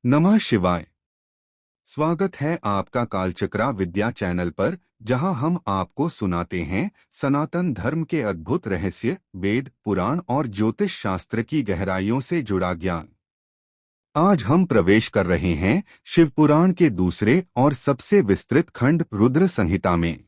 नमः शिवाय। स्वागत है आपका कालचक्रा विद्या चैनल पर, जहां हम आपको सुनाते हैं सनातन धर्म के अद्भुत रहस्य, वेद, पुराण और ज्योतिष शास्त्र की गहराइयों से जुड़ा ज्ञान। आज हम प्रवेश कर रहे हैं शिव पुराण के दूसरे और सबसे विस्तृत खंड रुद्र संहिता में।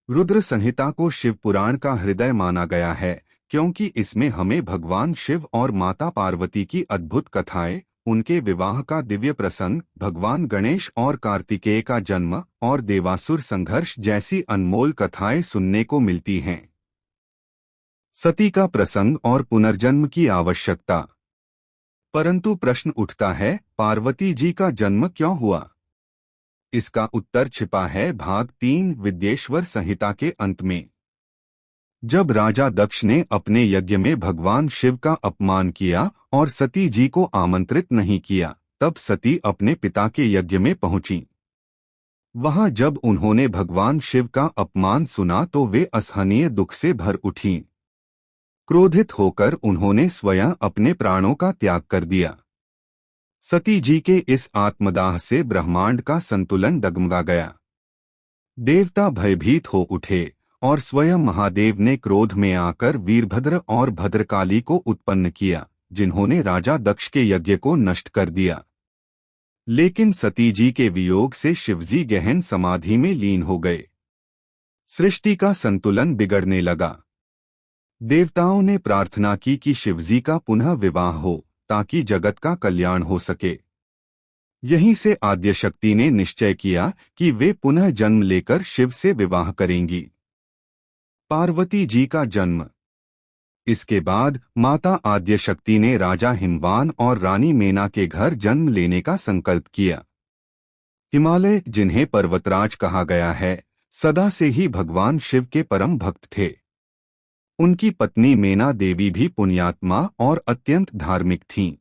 रुद्र संहिता को शिव पुराण का हृदय माना गया है, क्योंकि इसमें हमें भगवान शिव और माता पार्वती की अद्भुत कथाएं, उनके विवाह का दिव्य प्रसंग, भगवान गणेश और कार्तिकेय का जन्म और देवासुर संघर्ष जैसी अनमोल कथाएं सुनने को मिलती हैं। सती का प्रसंग और पुनर्जन्म की आवश्यकता। परंतु प्रश्न उठता है, पार्वती जी का जन्म क्यों हुआ? इसका उत्तर छिपा है भाग 3 विद्येश्वर संहिता के अंत में। जब राजा दक्ष ने अपने यज्ञ में भगवान शिव का अपमान किया और सती जी को आमंत्रित नहीं किया, तब सती अपने पिता के यज्ञ में पहुंची। वहां जब उन्होंने भगवान शिव का अपमान सुना तो वे असहनीय दुख से भर उठीं। क्रोधित होकर उन्होंने स्वयं अपने प्राणों का त्याग कर दिया। सती जी के इस आत्मदाह से ब्रह्मांड का संतुलन डगमगा गया। देवता भयभीत हो उठे और स्वयं महादेव ने क्रोध में आकर वीरभद्र और भद्रकाली को उत्पन्न किया, जिन्होंने राजा दक्ष के यज्ञ को नष्ट कर दिया। लेकिन सती जी के वियोग से शिवजी गहन समाधि में लीन हो गए। सृष्टि का संतुलन बिगड़ने लगा। देवताओं ने प्रार्थना की कि शिवजी का पुनः विवाह हो, ताकि जगत का कल्याण हो सके। यहीं से आद्यशक्ति ने निश्चय किया कि वे पुनः जन्म लेकर शिव से विवाह करेंगी। पार्वती जी का जन्म। इसके बाद माता आद्यशक्ति ने राजा हिमवान और रानी मेना के घर जन्म लेने का संकल्प किया। हिमालय, जिन्हें पर्वतराज कहा गया है, सदा से ही भगवान शिव के परम भक्त थे। उनकी पत्नी मेना देवी भी पुण्यात्मा और अत्यंत धार्मिक थीं।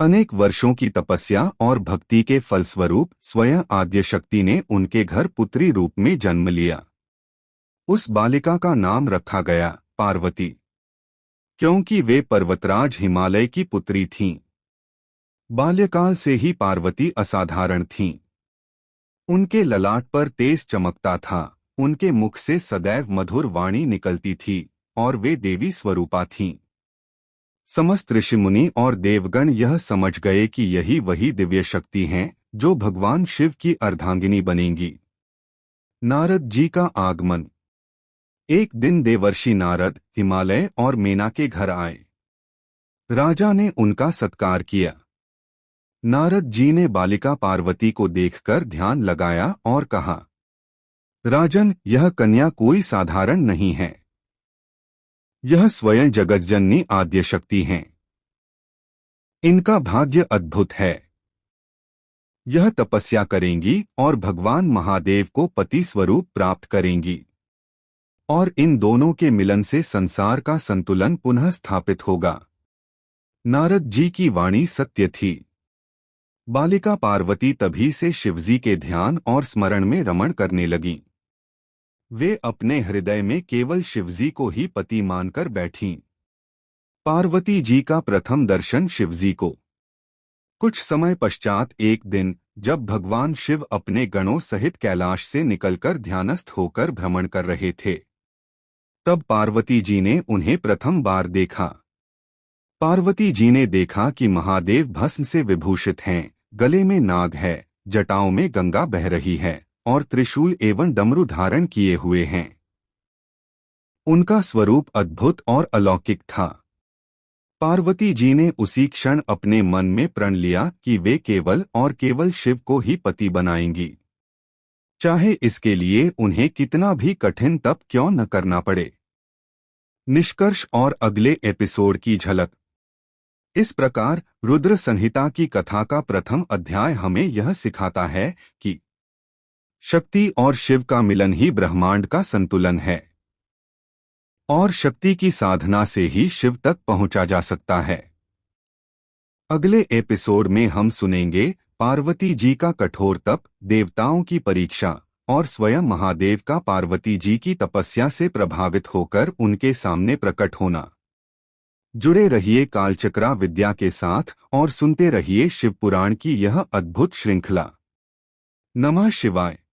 अनेक वर्षों की तपस्या और भक्ति के फलस्वरूप स्वयं आद्यशक्ति ने उनके घर पुत्री रूप में जन्म लिया। उस बालिका का नाम रखा गया पार्वती, क्योंकि वे पर्वतराज हिमालय की पुत्री थीं। बाल्यकाल से ही पार्वती असाधारण थीं। उनके ललाट पर तेज चमकता था, उनके मुख से सदैव मधुर वाणी निकलती थी और वे देवी स्वरूपा थीं। समस्त ऋषिमुनि और देवगण यह समझ गए कि यही वही दिव्य शक्ति हैं जो भगवान शिव की अर्धांगिनी बनेंगी। नारद जी का आगमन। एक दिन देवर्षि नारद हिमालय और मेना के घर आए। राजा ने उनका सत्कार किया। नारद जी ने बालिका पार्वती को देखकर ध्यान लगाया और कहा, राजन, यह कन्या कोई साधारण नहीं है। यह स्वयं जगज्जननी आद्यशक्ति हैं। इनका भाग्य अद्भुत है। यह तपस्या करेंगी और भगवान महादेव को पति स्वरूप प्राप्त करेंगी, और इन दोनों के मिलन से संसार का संतुलन पुनः स्थापित होगा। नारद जी की वाणी सत्य थी। बालिका पार्वती तभी से शिवजी के ध्यान और स्मरण में रमण करने लगी। वे अपने हृदय में केवल शिवजी को ही पति मानकर बैठीं। पार्वती जी का प्रथम दर्शन शिवजी को। कुछ समय पश्चात एक दिन, जब भगवान शिव अपने गणों सहित कैलाश से निकलकर ध्यानस्थ होकर भ्रमण कर रहे थे, तब पार्वती जी ने उन्हें प्रथम बार देखा। पार्वती जी ने देखा कि महादेव भस्म से विभूषित हैं, गले में नाग है, जटाओं में गंगा बह रही है और त्रिशूल एवं डमरू धारण किए हुए हैं। उनका स्वरूप अद्भुत और अलौकिक था। पार्वती जी ने उसी क्षण अपने मन में प्रण लिया कि वे केवल और केवल शिव को ही पति बनाएंगी, चाहे इसके लिए उन्हें कितना भी कठिन तप क्यों न करना पड़े। निष्कर्ष और अगले एपिसोड की झलक। इस प्रकार रुद्र संहिता की कथा का प्रथम अध्याय हमें यह सिखाता है कि शक्ति और शिव का मिलन ही ब्रह्मांड का संतुलन है, और शक्ति की साधना से ही शिव तक पहुंचा जा सकता है। अगले एपिसोड में हम सुनेंगे पार्वती जी का कठोर तप, देवताओं की परीक्षा और स्वयं महादेव का पार्वती जी की तपस्या से प्रभावित होकर उनके सामने प्रकट होना। जुड़े रहिए कालचक्रा विद्या के साथ और सुनते रहिए शिव पुराण की यह अद्भुत श्रृंखला। नमः शिवाय।